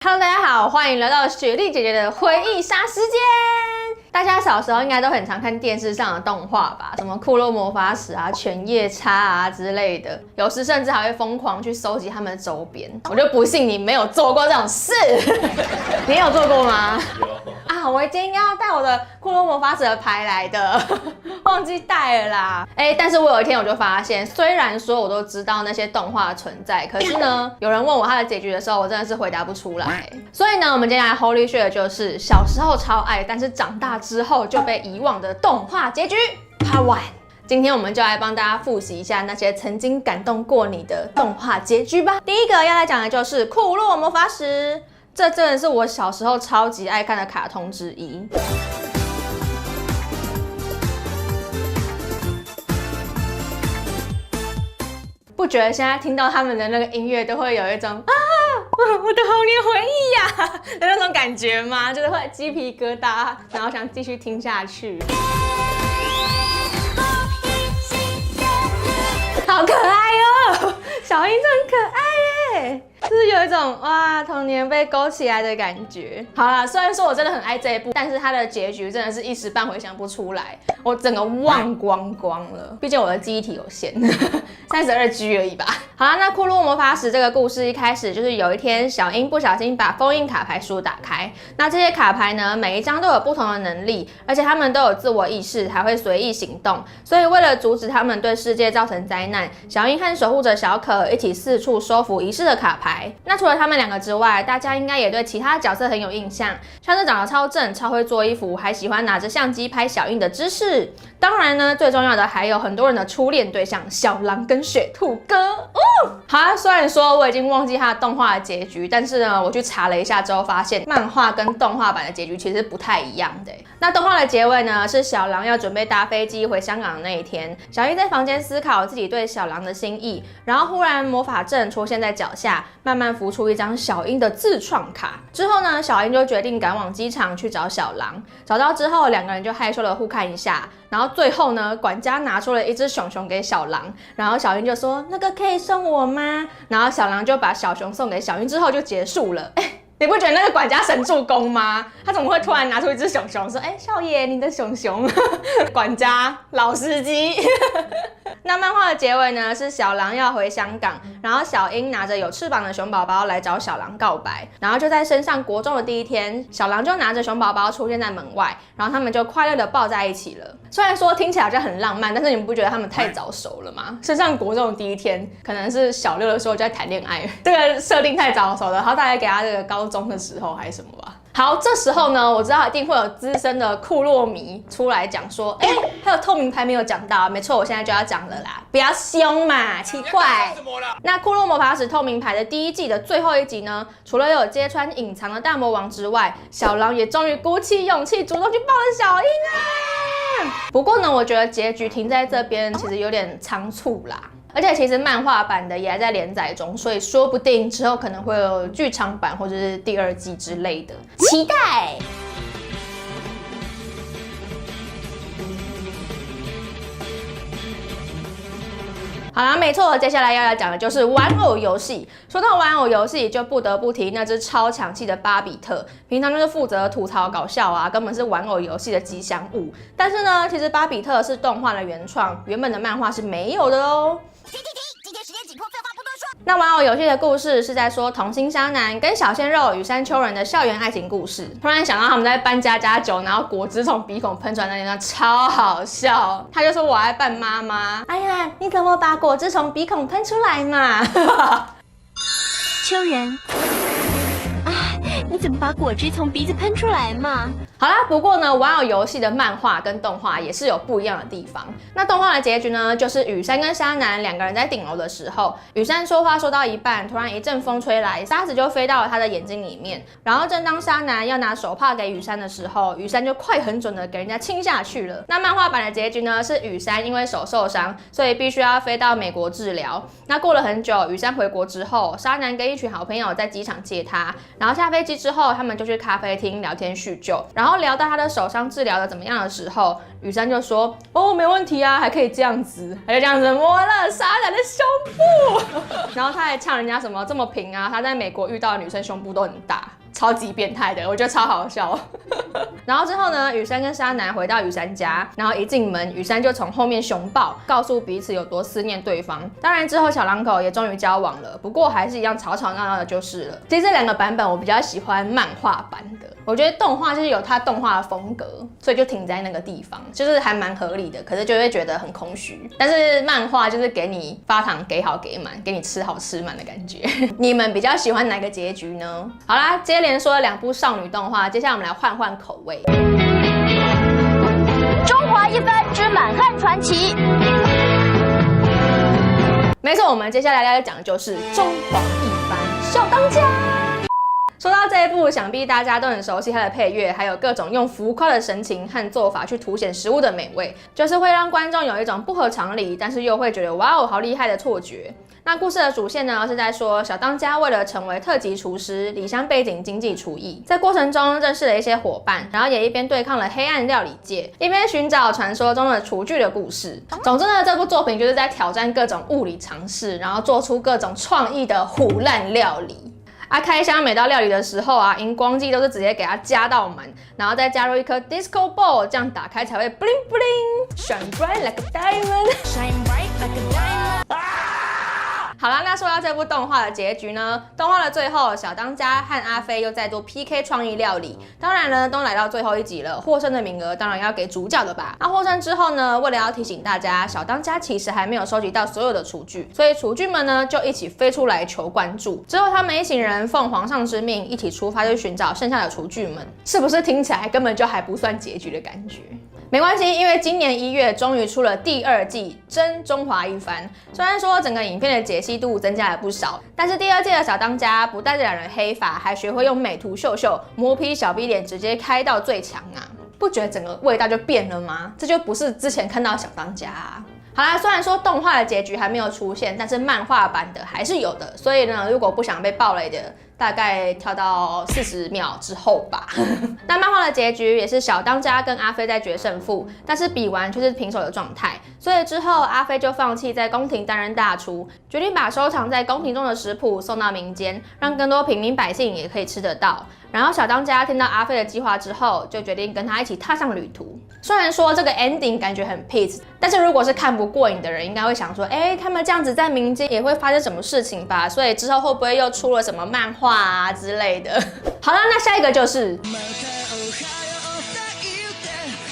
Hello， 大家好，欢迎来到雪莉姐姐的回忆杀时间。大家小时候应该都很常看电视上的动画吧，什么库洛魔法使啊、犬夜叉啊之类的，有时甚至还会疯狂去收集他们的周边。我就不信你没有做过这种事，你有做过吗？有啊，我今天应该要带我的库洛魔法使的牌来的，忘记带了啦。但是我有一天我就发现，虽然说我都知道那些动画的存在，可是呢，有人问我它的结局的时候，我真的是回答不出来。所以呢，我们今天来 Holy Share 的就是小时候超爱，但是长大之后就被遗忘的动画结局 Part 1。今天我们就来帮大家复习一下那些曾经感动过你的动画结局吧。第一个要来讲的就是库洛魔法使。这真的是我小时候超级爱看的卡通之一。不觉得现在听到他们的那个音乐都会有一种我的童年回忆呀的那种感觉吗？就是会鸡皮疙瘩，然后想继续听下去。好可爱哦，小樱真的很可爱耶。就是有一种哇，童年被勾起来的感觉。好啦，虽然说我真的很爱这一部，但是它的结局真的是一时半会想不出来，我整个忘光光了。毕竟我的记忆体有限，32G 而已吧。好啦，那库洛魔法使这个故事一开始就是有一天，小樱不小心把封印卡牌书打开。那这些卡牌呢，每一张都有不同的能力，而且他们都有自我意识，还会随意行动。所以为了阻止他们对世界造成灾难，小樱和守护者小可一起四处收服遗失的卡牌。那除了他们两个之外，大家应该也对其他角色很有印象，像是长得超正、超会做衣服，还喜欢拿着相机拍小樱的芝士。当然呢，最重要的还有很多人的初恋对象小狼跟雪兔哥。好啊，虽然说我已经忘记他的动画的结局，但是呢，我去查了一下之后发现，漫画跟动画版的结局其实不太一样的。那动画的结尾呢，是小狼要准备搭飞机回香港的那一天，小樱在房间思考自己对小狼的心意，然后忽然魔法阵出现在脚下，慢慢浮出一张小樱的自创卡。之后呢，小樱就决定赶往机场去找小狼。找到之后，两个人就害羞的互看一下。然后最后呢，管家拿出了一只熊熊给小狼，然后小樱就说：“那个可以送我吗？”然后小狼就把小熊送给小樱之后就结束了。你不觉得那个管家神助攻吗？他怎么会突然拿出一只熊熊说：“少爷，你的熊熊。”管家老司机。那漫画的结尾呢，是小狼要回香港，然后小樱拿着有翅膀的熊宝宝来找小狼告白，然后就在升上国中的第一天，小狼就拿着熊宝宝出现在门外，然后他们就快乐的抱在一起了。虽然说听起来好像很浪漫，但是你们不觉得他们太早熟了吗？升上国中的第一天，可能是小6的时候就在谈恋爱，这个设定太早熟了，好，大概给他这个高中的时候还是什么吧。好，这时候呢，我知道一定会有资深的库洛迷出来讲说，还有透明牌没有讲到，没错，我现在就要讲了啦，不要凶嘛，奇怪。那库洛魔法使透明牌的第一季的最后一集呢，除了有揭穿隐藏的大魔王之外，小狼也终于鼓起勇气主动去抱了小樱啊。不过呢，我觉得结局停在这边其实有点仓促啦。而且其实漫画版的也还在连载中，所以说不定之后可能会有剧场版或者是第2季之类的，期待。好啦，没错，接下来要来讲的就是玩偶游戏。说到玩偶游戏，就不得不提那只超强气的巴比特，平常就是负责吐槽搞笑啊，根本是玩偶游戏的吉祥物。但是呢，其实巴比特是动画的原创，原本的漫画是没有的哦。停！今天时间紧迫，废话不多说。那玩偶游戏的故事是在说童星沙男跟小鲜肉羽山秋人的校园爱情故事。突然想到他们在搬家家酒，然后果汁从鼻孔喷出来那段超好笑。他就说我爱扮妈妈。哎呀，你怎么把果汁从鼻孔喷出来嘛？秋人，你怎么把果汁从鼻子喷出来嘛？好啦，不过呢，玩偶游戏的漫画跟动画也是有不一样的地方。那动画的结局呢，就是羽山跟沙男两个人在顶楼的时候，羽山说话说到一半，突然一阵风吹来，沙子就飞到了他的眼睛里面。然后正当沙男要拿手帕给羽山的时候，羽山就快很准的给人家亲下去了。那漫画版的结局呢，是羽山因为手受伤，所以必须要飞到美国治疗。那过了很久，羽山回国之后，沙男跟一群好朋友在机场接他，然后下飞机之后，他们就去咖啡厅聊天叙旧。然后后聊到他的手伤治疗的怎么样的时候，雨山就说：“哦，没问题啊，还可以这样子，还就这样子摸了沙男的胸部。”然后他还呛人家什么这么平啊，他在美国遇到的女生胸部都很大。超级变态的，我觉得超好笑。然后之后呢，雨山跟沙男回到雨山家，然后一进门，雨山就从后面熊抱，告诉彼此有多思念对方。当然之后小两口也终于交往了，不过还是一样吵吵闹闹的就是了。其实这两个版本我比较喜欢漫画版的，我觉得动画就是有它动画的风格，所以就停在那个地方，就是还蛮合理的。可是就会觉得很空虚。但是漫画就是给你发糖给好给满，给你吃好吃满的感觉。你们比较喜欢哪个结局呢？好啦，接连说了2部少女动画，接下来我们来换换口味。中华一番之满汉传奇。没错，我们接下来要讲的就是中华一番小当家。说到这一部，想必大家都很熟悉它的配乐，还有各种用浮夸的神情和做法去凸显食物的美味，就是会让观众有一种不合常理，但是又会觉得哇哦好厉害的错觉。那故事的主线呢，是在说小当家为了成为特级厨师，离乡背井经济厨艺，在过程中认识了一些伙伴，然后也一边对抗了黑暗料理界，一边寻找传说中的厨具的故事。总之呢，这部作品就是在挑战各种物理常识，然后做出各种创意的唬烂料理。开箱每道料理的时候啊，荧光剂都是直接给它加到满，然后再加入一颗 disco ball， 这样打开才会 bling bling shine bright like a diamond。好啦，那说到这部动画的结局呢，动画的最后，小当家和阿飞又再度 PK 创意料理。当然呢，都来到最后一集了，获胜的名额当然要给主角的吧。那获胜之后呢，为了要提醒大家，小当家其实还没有收集到所有的厨具，所以厨具们呢就一起飞出来求关注。之后他们一行人奉皇上之命，一起出发去寻找剩下的厨具们。是不是听起来根本就还不算结局的感觉？没关系，因为今年1月终于出了第2季《真中华一番》。虽然说整个影片的解析度增加了不少，但是第2季的小当家不带着染了黑发，还学会用美图秀秀磨皮小逼脸，直接开到最强啊！不觉得整个味道就变了吗？这就不是之前看到的小当家啊。好啦，虽然说动画的结局还没有出现，但是漫画版的还是有的。所以呢，如果不想被爆雷的，大概跳到40秒之后吧。那漫画的结局也是小当家跟阿飞在决胜负，但是比完却是平手的状态。所以之后阿飞就放弃在宫廷担任大厨，决定把收藏在宫廷中的食谱送到民间，让更多平民百姓也可以吃得到。然后小当家听到阿飞的计划之后，就决定跟他一起踏上旅途。虽然说这个 ending 感觉很 peace， 但是如果是看不过瘾的人，应该会想说，他们这样子在民间也会发生什么事情吧？所以之后会不会又出了什么漫画啊之类的？好了，那下一个就是。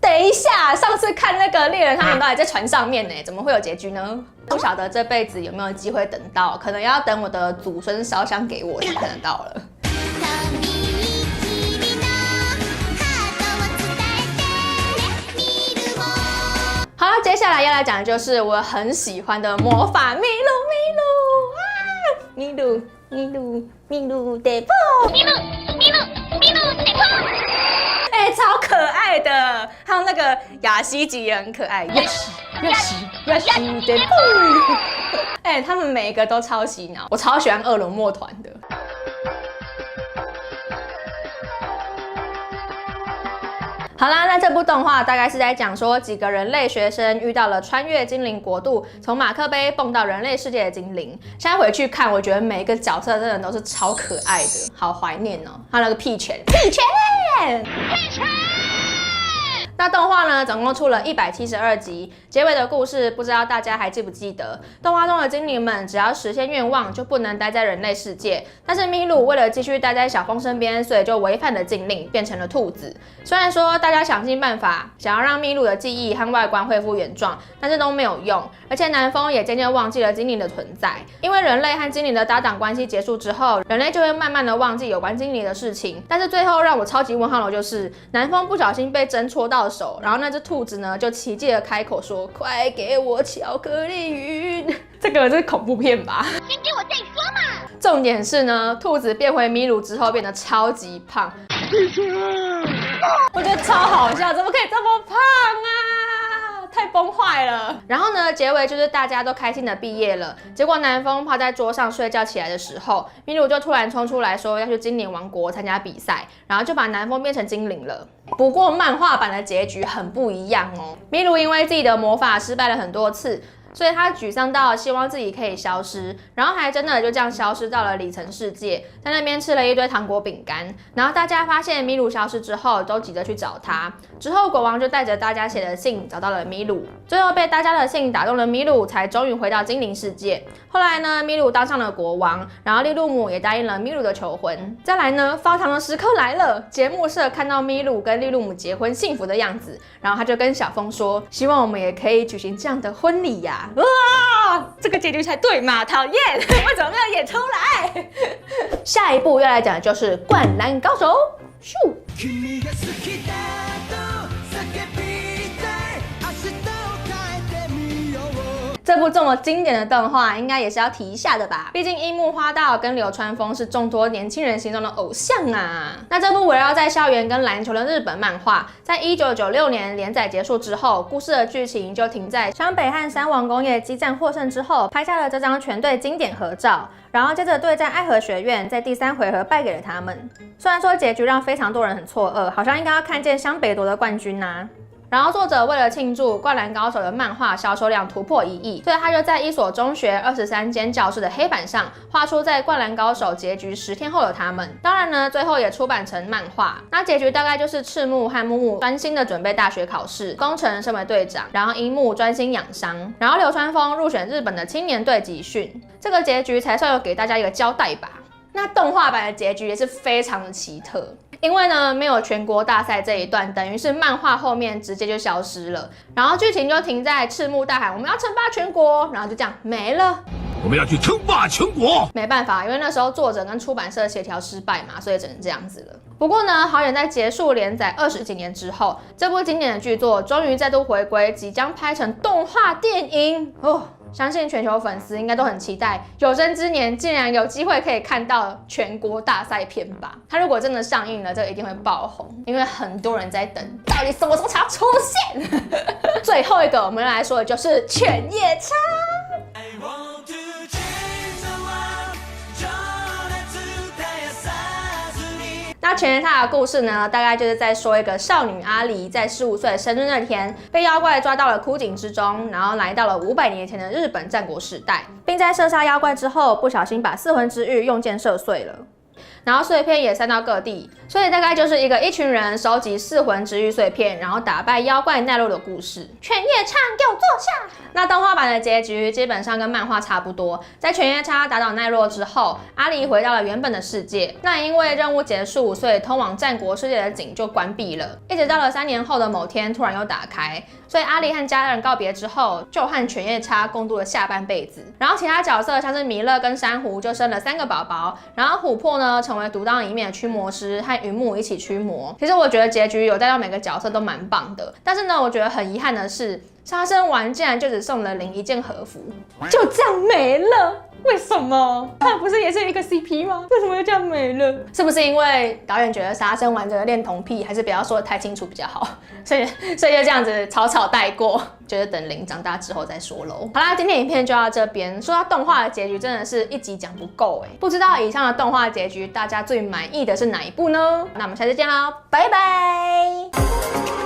等一下，上次看那个猎人他们都还在船上面呢，怎么会有结局呢？不晓得这辈子有没有机会等到，可能要等我的祖孙烧香给我才看得到了。好了，接下来要来讲的就是我很喜欢的魔法秘鲁秘鲁得破，超可爱的，还有那个雅西吉也很可爱，雅西得破，他们每一个都超洗脑，我超喜欢恶龙墨团的。好啦，那这部动画大概是在讲说几个人类学生遇到了穿越精灵国度，从马克杯蹦到人类世界的精灵。现在回去看，我觉得每一个角色真的都是超可爱的，好怀念哦。还有那个屁犬。那动画呢，总共出了172集，结尾的故事不知道大家还记不记得？动画中的精灵们只要实现愿望，就不能待在人类世界。但是咪鲁为了继续待在小风身边，所以就违反了禁令，变成了兔子。虽然说大家想尽办法想要让咪鲁的记忆和外观恢复原状，但是都没有用。而且南风也渐渐忘记了精灵的存在，因为人类和精灵的搭档关系结束之后，人类就会慢慢的忘记有关精灵的事情。但是最后让我超级问号的就是南风不小心被针戳到手，然后那只兔子呢就奇迹的开口说：“快给我巧克力云。”这个是恐怖片吧？先给我再说嘛！重点是呢，兔子变回咪鲁之后变得超级胖，我觉得超好笑，怎么可以这么胖啊？太崩坏了。然后呢，结尾就是大家都开心的毕业了。结果南风趴在桌上睡觉起来的时候，米鲁就突然冲出来说要去精灵王国参加比赛，然后就把南风变成精灵了。不过漫画版的结局很不一样哦。米鲁因为自己的魔法失败了很多次，所以他沮丧到希望自己可以消失，然后还真的就这样消失到了里层世界，在那边吃了一堆糖果饼干。然后大家发现米鲁消失之后，都急着去找他。之后国王就带着大家写的信找到了米鲁，最后被大家的信打动了米鲁，才终于回到精灵世界。后来呢，米鲁当上了国王，然后利路姆也答应了米鲁的求婚。再来呢，发糖的时刻来了，节目社看到米鲁跟利路姆结婚幸福的样子，然后他就跟小峰说，希望我们也可以举行这样的婚礼呀。哇，这个结局才对嘛！讨厌，为什么没有演出来？下一部要来讲的就是《灌篮高手》。咻！这部这么经典的动画，应该也是要提一下的吧？毕竟樱木花道跟流川枫是众多年轻人心中的偶像啊。那这部围绕在校园跟篮球的日本漫画，在1996年连载结束之后，故事的剧情就停在湘北和山王工业激战获胜之后，拍下了这张全队经典合照。然后接着对战爱河学院，在第3回合败给了他们。虽然说结局让非常多人很错愕，好像应该要看见湘北夺得冠军啊。然后作者为了庆祝《灌篮高手》的漫画销售量突破1亿，所以他就在一所中学23间教室的黑板上画出在《灌篮高手》结局10天后的他们。当然呢，最后也出版成漫画。那结局大概就是赤木和木木专心的准备大学考试，宫城身为队长，然后樱木专心养伤，然后流川枫入选日本的青年队集训。这个结局才算有给大家一个交代吧。那动画版的结局也是非常的奇特。因为呢，没有全国大赛这一段，等于是漫画后面直接就消失了，然后剧情就停在赤木大喊我们要称霸全国，然后就这样没了。我们要去称霸全国。没办法，因为那时候作者跟出版社协调失败嘛，所以只能这样子了。不过呢，好险在结束连载20几年之后，这部经典的剧作终于再度回归，即将拍成动画电影哦。相信全球粉丝应该都很期待，有生之年竟然有机会可以看到全国大赛片吧。它如果真的上映了，这个一定会爆红，因为很多人在等，到底什么时候才要出现？最后一个我们来说的就是犬夜叉。那犬夜叉的故事呢，大概就是在说一个少女阿离在15岁生日那天，被妖怪抓到了枯井之中，然后来到了500年前的日本战国时代，并在射杀妖怪之后，不小心把4魂之玉用箭射碎了。然后碎片也散到各地，所以大概就是一群人收集4魂之玉碎片，然后打败妖怪奈落的故事。犬夜叉，给我坐下！那动画版的结局基本上跟漫画差不多，在犬夜叉打倒奈落之后，阿离回到了原本的世界。那因为任务结束，所以通往战国世界的井就关闭了，一直到了3年后的某天突然又打开。所以阿离和家人告别之后，就和犬夜叉共度了下半辈子。然后其他角色像是弥勒跟珊瑚就生了3个宝宝，然后琥珀呢成为独当一面的驱魔师，和云木一起驱魔。其实我觉得结局有带到每个角色都蛮棒的，但是呢，我觉得很遗憾的是，杀生丸竟然就只送了林一件和服，就这样没了。为什么？他不是也是一个 CP 吗？为什么又这样没了？是不是因为导演觉得杀生丸这个恋童癖，还是不要说得太清楚比较好？所以就这样子草草带过，就是等林长大之后再说喽。好啦，今天影片就到这边。说到动画的结局，真的是一集讲不够不知道以上的动画结局，大家最满意的是哪一部呢？那我们下次见喽，拜拜。